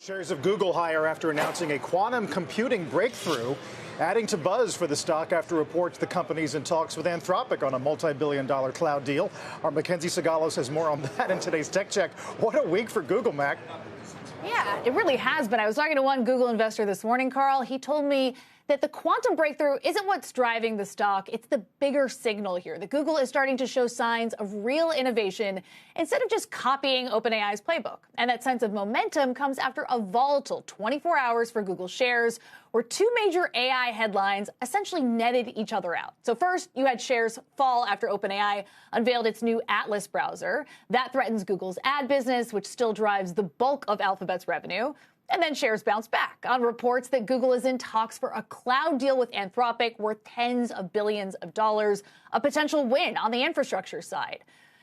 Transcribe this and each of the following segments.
Shares of Google higher after announcing a quantum computing breakthrough, adding to buzz for the stock after reports the company's in talks with Anthropic on a multi-billion-dollar cloud deal. Our MacKenzie Sigalos has more on that in today's Tech Check. What a week for Google, Mac. Yeah, it really has been. I was talking to one Google investor this morning, Carl. He told me that the quantum breakthrough isn't what's driving the stock. It's the bigger signal here that Google is starting to show signs of real innovation instead of just copying OpenAI's playbook. And that sense of momentum comes after a volatile 24 hours for Google shares, where two major AI headlines essentially netted each other out. So first, you had shares fall after OpenAI unveiled its new Atlas browser. That threatens Google's ad business, which still drives the bulk of Alphabet's revenue. And then shares bounced back on reports that Google is in talks for a cloud deal with Anthropic worth tens of billions of dollars, a potential win on the infrastructure side.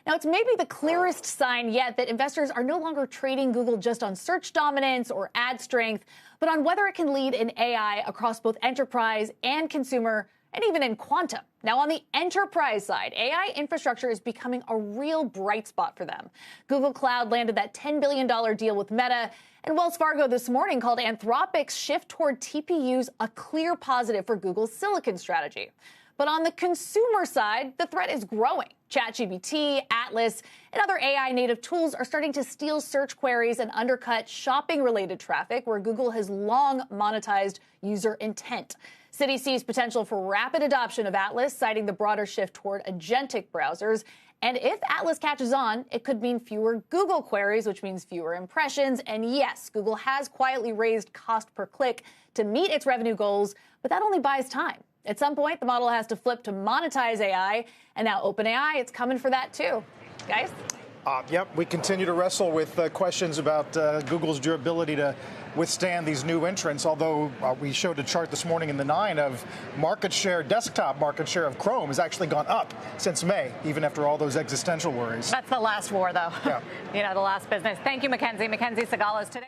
Now, it's maybe the clearest sign yet that investors are no longer trading Google just on search dominance or ad strength, but on whether it can lead in AI across both enterprise and consumer, and even in quantum. Now, on the enterprise side, AI infrastructure is becoming a real bright spot for them. Google Cloud landed that $10 billion deal with Meta, and Wells Fargo this morning called Anthropic's shift toward TPUs a clear positive for Google's silicon strategy. But on the consumer side, the threat is growing. ChatGPT, Atlas, and other AI-native tools are starting to steal search queries and undercut shopping-related traffic, where Google has long monetized user intent. Citi sees potential for rapid adoption of Atlas, citing the broader shift toward agentic browsers. And if Atlas catches on, it could mean fewer Google queries, which means fewer impressions. And yes, Google has quietly raised cost per click to meet its revenue goals, but that only buys time. At some point, the model has to flip to monetize AI, and now OpenAI, it's coming for that too. Guys? Yep, we continue to wrestle with questions about Google's durability to withstand these new entrants, although we showed a chart this morning in the 9 of market share, desktop market share of Chrome has actually gone up since May, even after all those existential worries. That's the last war, though. Yeah. The last business. Thank you, MacKenzie. MacKenzie Sigalos today.